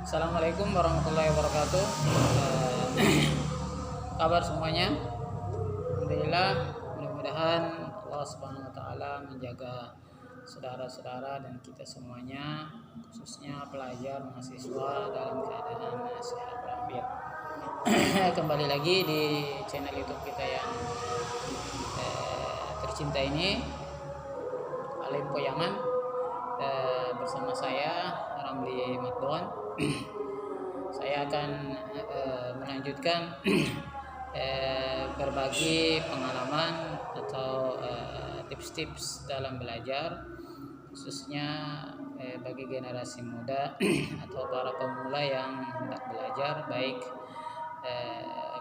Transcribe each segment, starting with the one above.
Assalamualaikum warahmatullahi wabarakatuh. Kabar semuanya? Alhamdulillah. Mudah-mudahan Allah Subhanahu wa taala menjaga saudara-saudara dan kita semuanya, khususnya pelajar mahasiswa dalam keadaan sehat walafiat. Kembali lagi di channel YouTube kita yang tercinta ini, Alim Poyangan, bersama saya Ramli Madon. Saya akan melanjutkan berbagi pengalaman atau tips-tips dalam belajar, khususnya bagi generasi muda atau para pemula yang hendak belajar, baik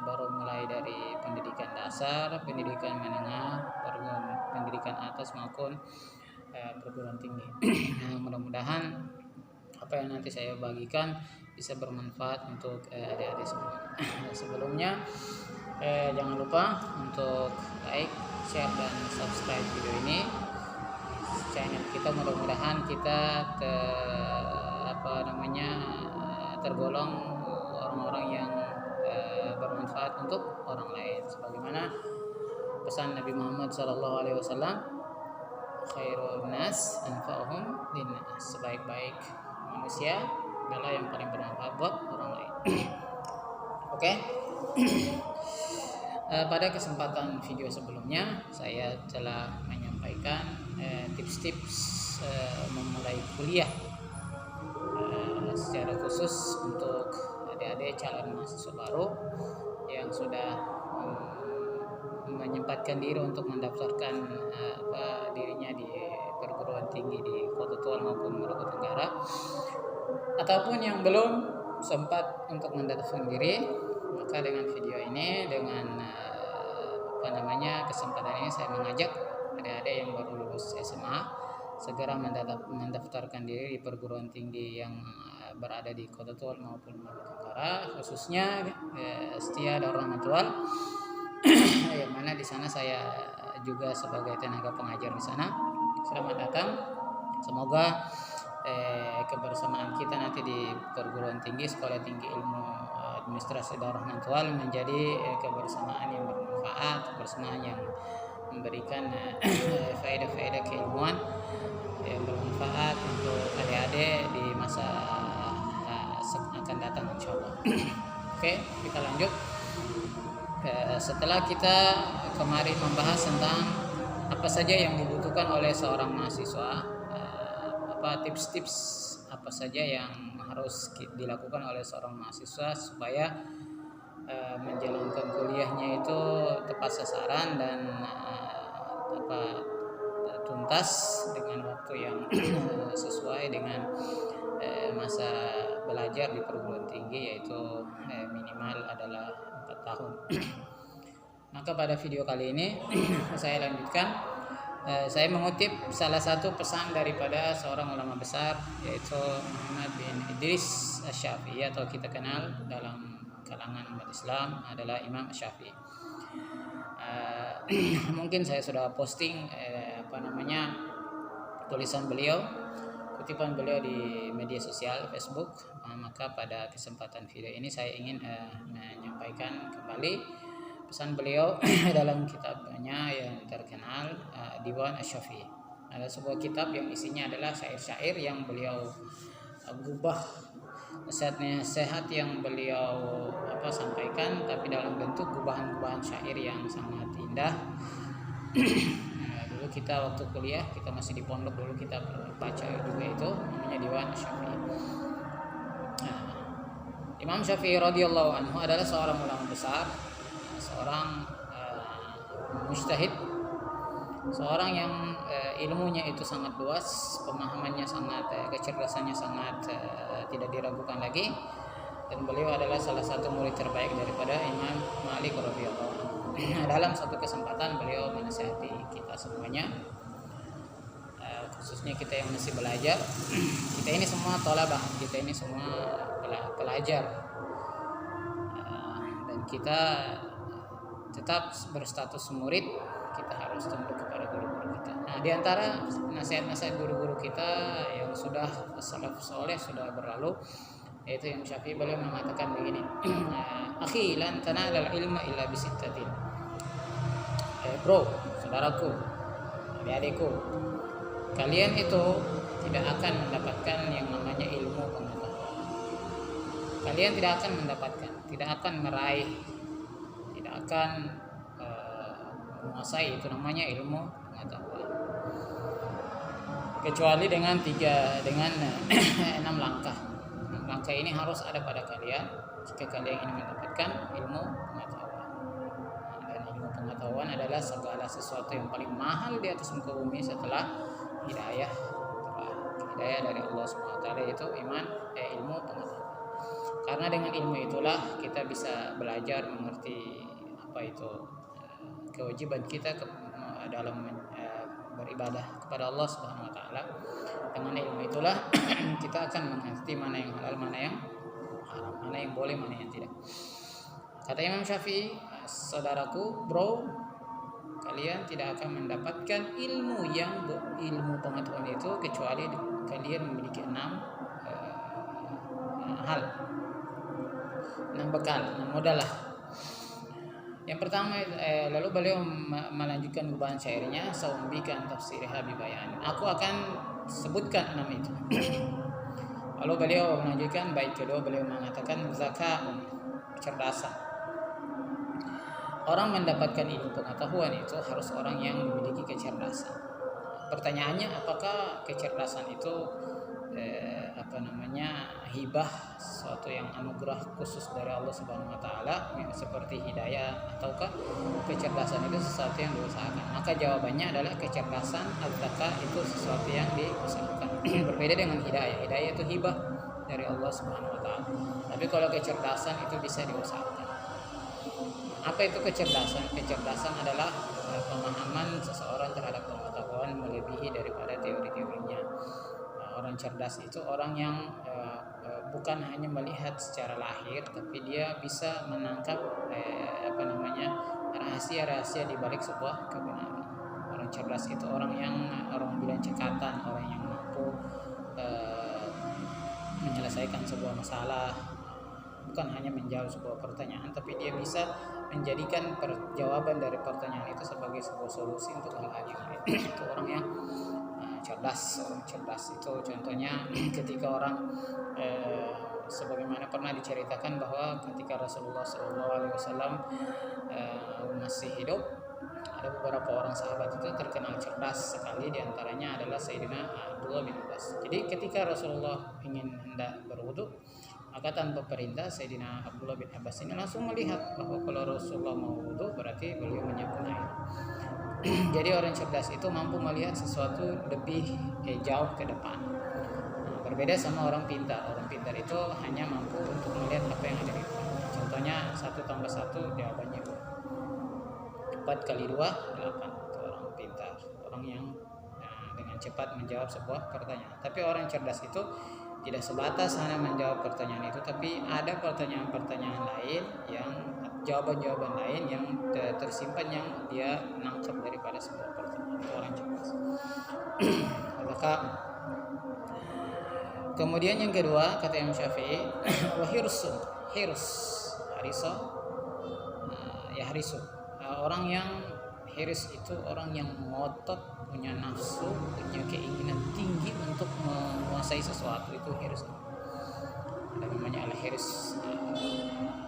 baru mulai dari pendidikan dasar, pendidikan menengah, pendidikan atas maupun perguruan tinggi. Mudah-mudahan apa yang nanti saya bagikan bisa bermanfaat untuk adik-adik semua. Sebelumnya jangan lupa untuk like, share, dan subscribe video ini, channel kita. Mudah-mudahan kita tergolong orang-orang yang bermanfaat untuk orang lain, sebagaimana pesan Nabi Muhammad SAW, khairun nas anfa'uhum linnas, sebaik-baik manusia adalah yang paling bermanfaat buat orang lain. Oke. Pada kesempatan video sebelumnya saya telah menyampaikan tips-tips memulai kuliah, secara khusus untuk adik-adik calon mahasiswa baru yang sudah menyempatkan diri untuk mendaftarkan dirinya di perguruan tinggi di Kota Tua maupun Maluku Tenggara, ataupun yang belum sempat untuk mendaftarkan diri. Maka dengan video ini, dengan kesempatan ini, saya mengajak adik-adik yang baru lulus SMA segera mendaftarkan diri di perguruan tinggi yang berada di Kota Tua maupun Maluku Tenggara, khususnya Setia Darul Mantual, yang mana di sana saya juga sebagai tenaga pengajar di sana. Selamat datang. Semoga kebersamaan kita nanti di perguruan tinggi Sekolah Tinggi Ilmu Administrasi Darul Mantual menjadi kebersamaan yang bermanfaat, kebersamaan yang memberikan faedah-faedah keilmuan yang bermanfaat untuk adik-adik di masa akan datang, insyaallah. Oke, kita lanjut. Setelah kita kemarin membahas tentang apa saja yang dibutuhkan oleh seorang mahasiswa, tips-tips apa saja yang harus dilakukan oleh seorang mahasiswa supaya menjalankan kuliahnya itu tepat sasaran dan tuntas dengan waktu yang sesuai dengan masa belajar di perguruan tinggi, yaitu minimal adalah 4 tahun. Maka pada video kali ini saya lanjutkan. Saya mengutip salah satu pesan daripada seorang ulama besar, yaitu Muhammad bin Idris Asy-Syafi'i, atau kita kenal dalam kalangan umat Islam adalah Imam Syafi'i. Mungkin saya sudah posting tulisan beliau, kutipan beliau di media sosial Facebook. Maka pada kesempatan video ini saya ingin menyampaikan kembali pesan beliau dalam kitabnya yang terkenal, Diwan Asy-Syafi'i. Ada sebuah kitab yang isinya adalah syair-syair yang beliau gubah, nasihat-nasihat yang beliau sampaikan, tapi dalam bentuk gubahan-gubahan syair yang sangat indah. Dulu kita waktu kuliah, kita masih di pondok dulu, kita baca juga itu, namanya Diwan Asy-Syafi'i. Imam Syafi'i radhiyallahu anhu adalah seorang ulama besar, seorang mujtahid, seorang yang ilmunya itu sangat luas, pemahamannya sangat, kecerdasannya sangat tidak diragukan lagi, dan beliau adalah salah satu murid terbaik daripada Imam Malik radhiyallahu anhu. Dalam satu kesempatan beliau menasihati kita semuanya, khususnya kita yang masih belajar. Kita ini semua thalabah, kita ini semua pelajar, dan kita tetap berstatus murid. Kita harus tunduk kepada guru-guru kita. Nah, di antara nasihat-nasihat guru-guru kita yang sudah salaf soleh sudah berlalu, Yaitu Imam Syafi'i beliau mengatakan begini, akhi lan tanalal ilma illa bisittatin. Bro, saudaraku, adik-adikku, kalian itu tidak akan mendapatkan yang namanya ilmu pengetahuan. Kalian tidak akan mendapatkan, tidak akan meraih, tidak akan menguasai itu namanya ilmu pengetahuan, kecuali dengan 6 langkah. 6 langkah ini harus ada pada kalian jika kalian ingin mendapatkan ilmu pengetahuan. Dan ilmu pengetahuan adalah segala sesuatu yang paling mahal di atas muka bumi setelah hidayah. Hidayah dari Allah SWT itu ilmu pengetahuan. Karena dengan ilmu itulah kita bisa belajar mengerti apa itu kewajiban kita dalam beribadah kepada Allah Subhanahu wa taala. Dengan ilmu itulah kita akan mengerti mana yang halal, mana yang haram, mana yang boleh, mana yang tidak. Kata Imam Syafi'i, saudaraku, bro, kalian tidak akan mendapatkan ilmu pengetahuan itu kecuali kalian memiliki 6 hal, 6 bekal, 6 modal lah. Yang pertama, lalu beliau melanjutkan gubahan syairnya, saumbikan tafsirha bibayan. Aku akan sebutkan 6 itu. Lalu beliau melanjutkan bait kedua, beliau mengatakan zakaun, kecerdasan. Orang mendapatkan ilmu pengetahuan itu harus orang yang memiliki kecerdasan. Pertanyaannya, apakah kecerdasan itu hibah, suatu yang anugerah khusus dari Allah Subhanahu wa taala seperti hidayah, ataukah kecerdasan itu sesuatu yang diusahakan? Maka jawabannya adalah kecerdasan atau itu sesuatu yang diusahakan. Berbeda dengan hidayah. Hidayah itu hibah dari Allah Subhanahu wa taala. Tapi kalau kecerdasan itu bisa diusahakan. Apa itu kecerdasan? Kecerdasan adalah pemahaman seseorang terhadap pengetahuan melebihi daripada teori-teorinya. Orang cerdas itu orang yang bukan hanya melihat secara lahir, tapi dia bisa menangkap rahasia-rahasia di balik sebuah kebenaran. Orang cerdas itu orang bilang cekatan, orang yang mampu menyelesaikan sebuah masalah, bukan hanya menjawab sebuah pertanyaan, tapi dia bisa menjadikan jawaban dari pertanyaan itu sebagai sebuah solusi untuk hal-hal yang lain. Itu orang yang cerdas. Orang cerdas itu contohnya ketika orang sebagaimana pernah diceritakan bahwa ketika Rasulullah SAW masih hidup, ada beberapa orang sahabat itu terkenal cerdas sekali. Di antaranya adalah Sayyidina Abdullah bin Abbas. Jadi ketika Rasulullah hendak berwudu, maka tanpa perintah Sayyidina Abdullah bin Abbas ini langsung melihat bahwa kalau Rasulullah mau wudu berarti beliau menyiapkan air. Jadi orang cerdas itu mampu melihat sesuatu lebih jauh ke depan. Berbeda sama orang pintar. Orang pintar itu hanya mampu untuk melihat apa yang ada di depan. Contohnya 1 tambah 1 jawabannya 4 kali 2 8. Itu orang pintar. Orang yang dengan cepat menjawab sebuah pertanyaan. Tapi orang cerdas itu tidak sebatas hanya menjawab pertanyaan itu, tapi ada pertanyaan-pertanyaan lain yang jawaban-jawaban lain yang tersimpan yang dia nangkap daripada sebuah pertanyaan. Itu orang cerdas. Maka kemudian yang kedua kata Imam Syafi'i, orang yang hiris itu orang yang ngotot, punya nafsu, punya keinginan tinggi untuk menguasai sesuatu, itu hiris. Ada namanya al-hirs,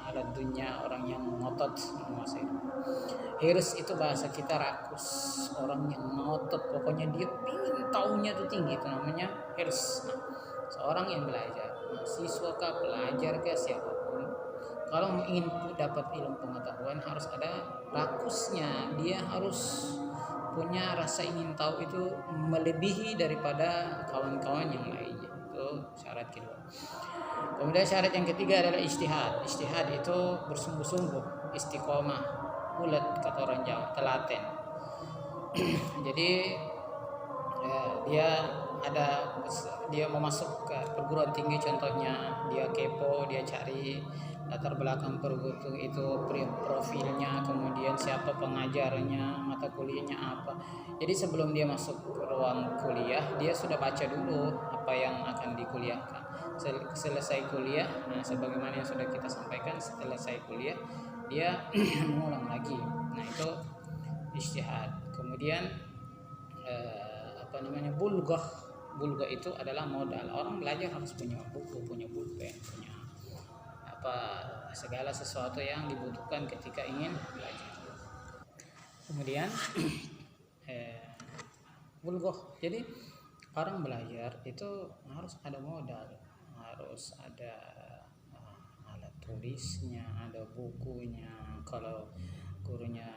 ada dunia, orang yang ngotot menguasai. Hirs itu bahasa kita rakus, orang yang ngotot, pokoknya dia ingin taunya itu tinggi, itu namanya hirs. Nah, seorang yang belajar, mahasiswa kah, pelajar kah, siapapun, kalau ingin dapat ilmu pengetahuan harus ada rakusnya. Dia harus punya rasa ingin tahu itu melebihi daripada kawan-kawan yang lainnya. Itu syarat kedua. Kemudian syarat yang ketiga adalah ijtihad. Ijtihad itu bersungguh-sungguh, istiqomah, ulet kata orang Jawa, telaten. Jadi dia mau masuk ke perguruan tinggi, contohnya dia kepo, dia cari latar belakang perguruan itu, profilnya, kemudian siapa pengajarnya, mata kuliahnya apa. Jadi sebelum dia masuk ke ruang kuliah, dia sudah baca dulu apa yang akan dikuliahkan. selesai kuliah, nah sebagaimana yang sudah kita sampaikan, setelah selesai kuliah dia mengulang lagi. Nah itu ijtihad. Kemudian bulghah itu adalah modal. Orang belajar harus punya buku, punya pulpen, punya segala sesuatu yang dibutuhkan ketika ingin belajar. Kemudian bulghah, jadi orang belajar itu harus ada modal, harus ada alat tulisnya, ada bukunya. Kalau gurunya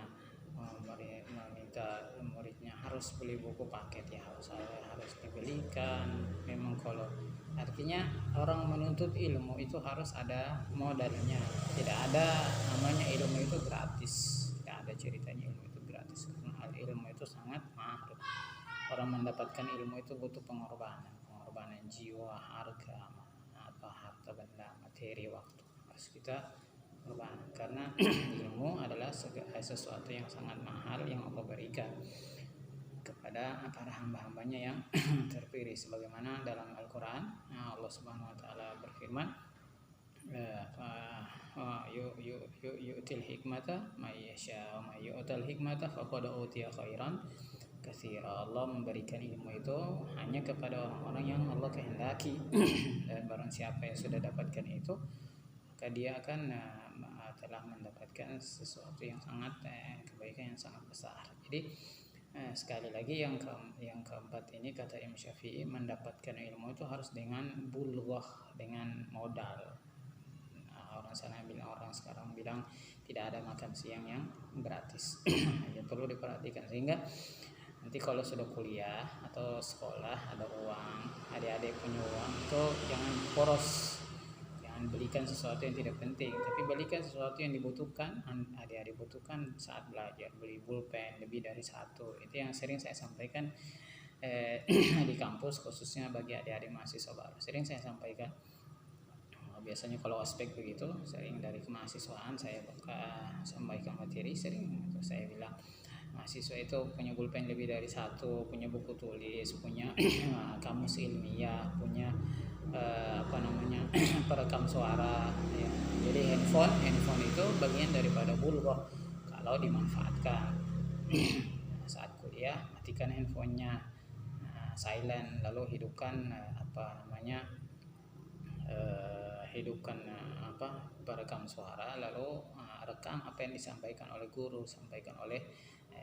meminta muridnya harus beli buku paket, ya harus dibelikan. Memang kalau artinya orang menuntut ilmu itu harus ada modalnya. Tidak ada namanya ilmu itu gratis, tidak ada ceritanya ilmu itu gratis, karena ilmu itu sangat mahal. Orang mendapatkan ilmu itu butuh pengorbanan jiwa, harga, harta benda, materi, waktu, harus kita korban. Karena ilmu adalah sesuatu yang sangat mahal yang Allah berikan kepada para hamba-hambanya yang terpilih, sebagaimana dalam Al-Quran Allah Subhanahu Wa Taala berfirman, yu'til hikmata may yasha wa may yu'tal hikmata faqad utiya khairan katsira. Allah memberikan ilmu itu hanya kepada orang-orang yang Allah kehendaki dan barang siapa yang sudah dapatkan itu, maka dia akan telah mendapatkan sesuatu yang sangat kebaikan yang sangat besar. Jadi sekali lagi yang keempat ini kata Imam Syafi'i, mendapatkan ilmu itu harus dengan bulghah, dengan modal. Orang sekarang bilang tidak ada makan siang yang gratis. Ya perlu diperhatikan, sehingga nanti kalau sudah kuliah atau sekolah ada uang, adik-adik punya uang, itu jangan poros, jangan belikan sesuatu yang tidak penting, tapi belikan sesuatu yang dibutuhkan, adik-adik butuhkan saat belajar. Beli pulpen lebih dari satu, itu yang sering saya sampaikan di kampus, khususnya bagi adik-adik mahasiswa baru. Sering saya sampaikan, biasanya kalau aspek begitu, sering dari kemahasiswaan saya sampaikan materi, sering saya bilang mahasiswa itu punya pulpen lebih dari satu, punya buku tulis, punya kamus ilmiah, punya perekam suara, ya. Jadi handphone itu bagian daripada bulghah kalau dimanfaatkan. Saat kuliah matikan handphonenya, silent, lalu hidupkan perekam suara, lalu rekam apa yang disampaikan oleh guru, sampaikan oleh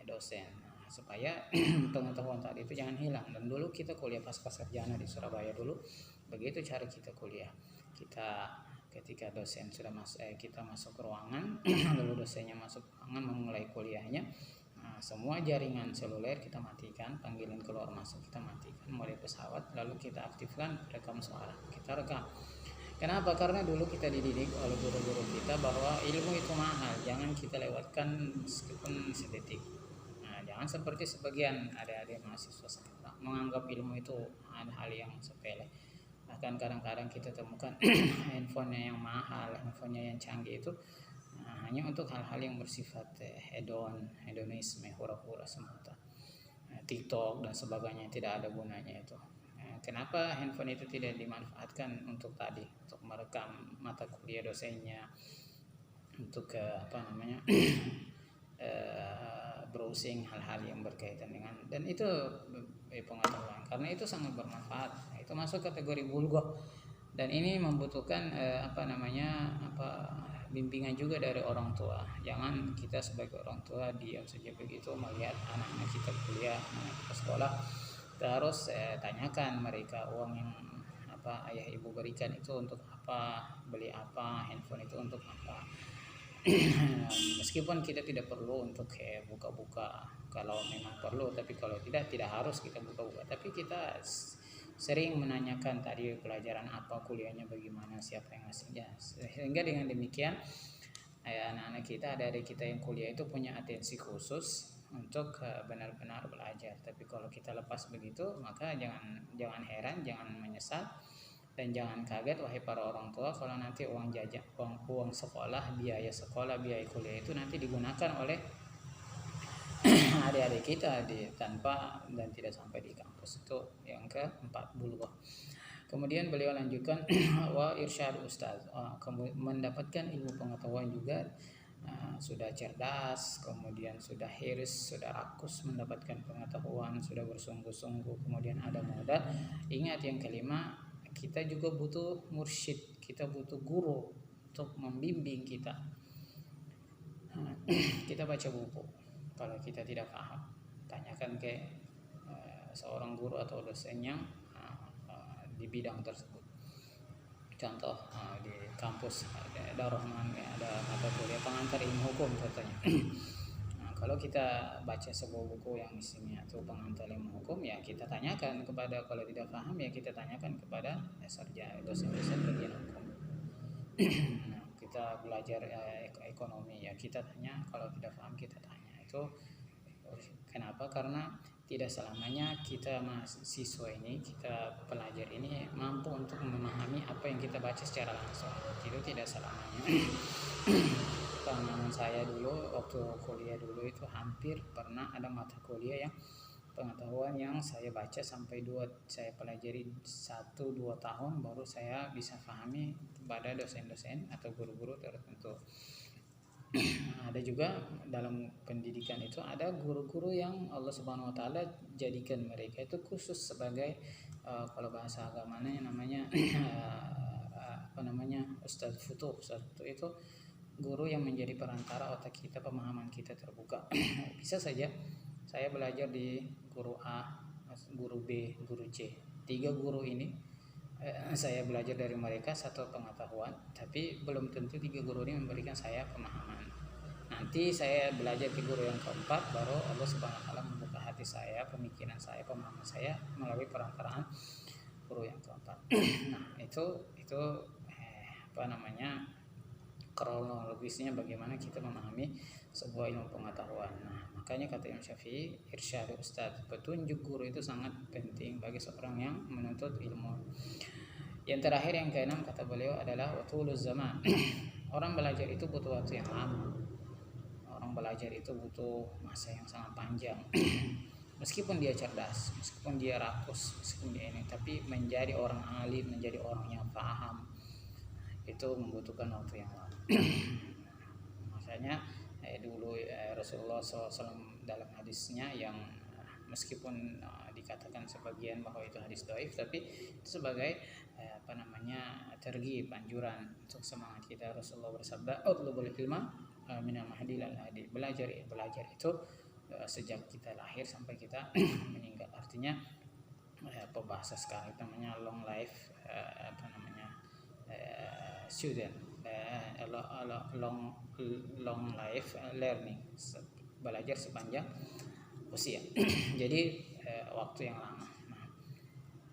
dosen, supaya pengetahuan tadi itu jangan hilang. Dan dulu kita kuliah pasca sarjana di Surabaya dulu, begitu cara kita kuliah. Kita ketika dosen sudah kita masuk ke ruangan, lalu dosennya masuk ke ruangan memulai kuliahnya, semua jaringan seluler kita matikan, panggilan keluar masuk kita matikan, mulai pesawat, lalu kita aktifkan rekam suara, kita rekam. Kenapa? Karena dulu kita dididik oleh guru-guru kita bahwa ilmu itu mahal, jangan kita lewatkan meskipun sedetik. Jangan seperti sebagian adik-adik mahasiswa sekarang menganggap ilmu itu hal yang sepele. Bahkan kadang-kadang kita temukan handphonenya yang mahal, handphonenya yang canggih itu hanya untuk hal-hal yang bersifat hedonisme, hura-hura semata, TikTok dan sebagainya, tidak ada gunanya itu. Kenapa handphone itu tidak dimanfaatkan untuk merekam mata kuliah dosennya, untuk browsing hal-hal yang berkaitan dengan, dan itu pengetahuan, karena itu sangat bermanfaat. Itu masuk kategori bulghah, dan ini membutuhkan bimbingan juga dari orang tua. Jangan kita sebagai orang tua diam saja begitu melihat anak-anak kita kuliah, anak kita sekolah. Kita harus tanyakan mereka, uang yang ayah ibu berikan itu untuk apa, beli apa, handphone itu untuk apa. Meskipun kita tidak perlu untuk buka-buka kalau memang perlu, tapi kalau tidak harus kita buka-buka. Tapi kita sering menanyakan tadi pelajaran apa, kuliahnya bagaimana, siapa yang ngasihnya, sehingga dengan demikian anak-anak kita, adik-adik kita yang kuliah itu punya atensi khusus untuk benar-benar belajar. Tapi kalau kita lepas begitu, maka jangan heran, jangan menyesal, dan jangan kaget wahai para orang tua kalau nanti uang jajan, uang sekolah, biaya kuliah itu nanti digunakan oleh adik-adik kita tanpa dan tidak sampai di kampus. Itu yang keempat, bulghah. Kemudian beliau lanjutkan wa irsyad ustaz, mendapatkan ilmu pengetahuan juga, sudah cerdas, kemudian sudah hirs, sudah rakus mendapatkan pengetahuan, sudah bersungguh-sungguh, kemudian ada modal. Ingat yang kelima, kita juga butuh mursyid, kita butuh guru untuk membimbing kita. Kita baca buku, kalau kita tidak paham, tanyakan ke seorang guru atau dosen yang di bidang tersebut. Contoh di kampus ada Rahman, ada mata kuliah pengantar ilmu hukum katanya. Kalau kita baca sebuah buku yang isinya itu pengantar ilmu hukum, ya kita tanyakan kepada, kalau tidak paham ya kita tanyakan kepada sarjana dosen-dosen bagian hukum. Kita belajar ekonomi, ya kita tanya, kalau tidak paham kita tanya. Itu kenapa? Karena tidak selamanya kita mahasiswa ini, kita pelajar ini mampu untuk memahami apa yang kita baca secara langsung. Itu tidak selamanya. Pengalaman saya dulu waktu kuliah dulu itu hampir pernah ada mata kuliah yang pengetahuan yang saya baca sampai saya pelajari 1-2 tahun baru saya bisa pahami pada dosen-dosen atau guru-guru tertentu. Ada juga dalam pendidikan itu ada guru-guru yang Allah Subhanahu wa taala jadikan mereka itu khusus sebagai kalau bahasa agamanya namanya Ustadz Futuh. Ustadz Futuh itu guru yang menjadi perantara otak kita, pemahaman kita terbuka. Bisa saja saya belajar di guru A, guru B, guru C. 3 guru ini saya belajar dari mereka satu pengetahuan, tapi belum tentu 3 guru ini memberikan saya pemahaman. Nanti saya belajar ke guru yang keempat, baru Allah Subhanahu wa taala membuka hati saya, pemikiran saya, pemahaman saya melalui perantaraan guru yang keempat. Nah, itu kronologisnya bagaimana kita memahami sebuah ilmu pengetahuan. Nah, makanya kata Imam Syafi'i, irsyad ustaz, petunjuk guru itu sangat penting bagi seorang yang menuntut ilmu. Yang terakhir, yang keenam, kata beliau adalah watuluz zaman. Orang belajar itu butuh waktu yang lama. Orang belajar itu butuh masa yang sangat panjang. Meskipun dia cerdas, meskipun dia rakus, meskipun dia ini, tapi menjadi orang alim, menjadi orang yang paham, itu membutuhkan waktu yang lama. Makanya dulu Rasulullah SAW dalam hadisnya yang meskipun dikatakan sebagian bahwa itu hadis dhaif, tapi itu sebagai terghib, anjuran untuk semangat kita. Rasulullah bersabda, "Utlubul ilma minal mahdi ilal hadi." Belajar itu sejak kita lahir sampai kita meninggal. Artinya bahasa sekarang itu namanya long life student, long life learning, belajar sepanjang usia. Jadi waktu yang lama. Nah,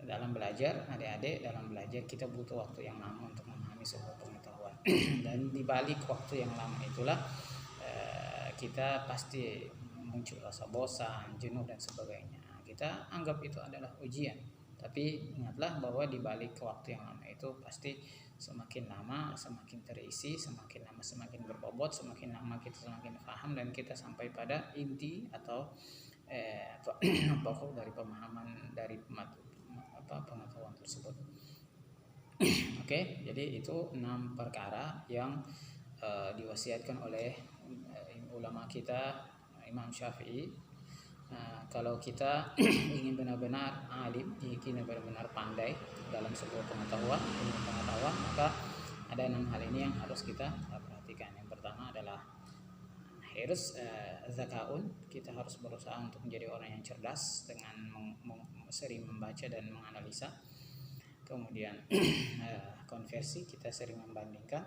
dalam belajar, adik-adik, dalam belajar kita butuh waktu yang lama untuk memahami sebuah pengetahuan. Dan di balik waktu yang lama itulah kita pasti muncul rasa bosan, jenuh dan sebagainya. Kita anggap itu adalah ujian. Tapi ingatlah bahwa di balik waktu yang lama itu pasti semakin lama semakin terisi, semakin lama semakin berbobot, semakin lama kita semakin paham dan kita sampai pada inti atau pokok dari pemahaman dari pengetahuan tersebut. Oke, jadi itu 6 perkara yang diwasiatkan oleh ulama kita Imam Syafi'i. Kalau kita ingin benar-benar alim, ingin benar-benar pandai dalam sebuah pengetahuan, maka ada 6 hal ini yang harus kita perhatikan. Yang pertama adalah hirs zakaun, kita harus berusaha untuk menjadi orang yang cerdas dengan sering membaca dan menganalisa. Kemudian konversi, kita sering membandingkan,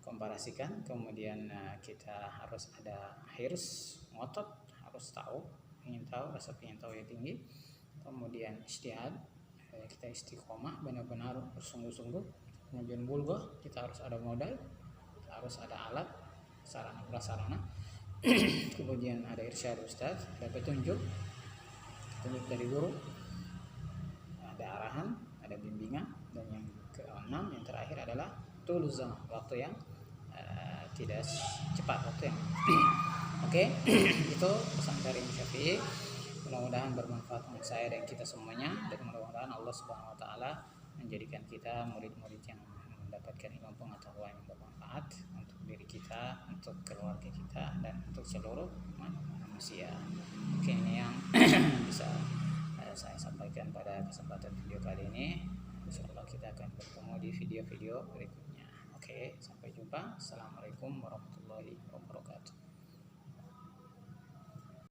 komparasikan. Kemudian kita harus ada hirs, ngotot, harus tahu, ingin tahu, rasa ingin tahu yang tinggi. Kemudian ijtihad, kita istiqomah, benar-benar bersungguh-sungguh. Kemudian bulghah, kita harus ada modal, kita harus ada alat, sarana prasarana. Kemudian ada irsyad ustaz, ada petunjuk dari guru, ada arahan, ada bimbingan. Dan yang keenam, yang terakhir adalah tuluz zaman, waktu yang tidak cepat, waktu yang Oke, itu pesan dari Imam Syafi'i. Mudah-mudahan bermanfaat untuk saya dan kita semuanya, dan mudah-mudahan Allah Subhanahu wa taala menjadikan kita murid-murid yang mendapatkan ilmu pengetahuan yang bermanfaat untuk diri kita, untuk keluarga kita, dan untuk seluruh manusia. Mungkin ini yang bisa saya sampaikan pada kesempatan video kali ini. Insyaallah kita akan bertemu di video-video berikutnya. Oke, sampai jumpa. Assalamualaikum warahmatullahi wabarakatuh.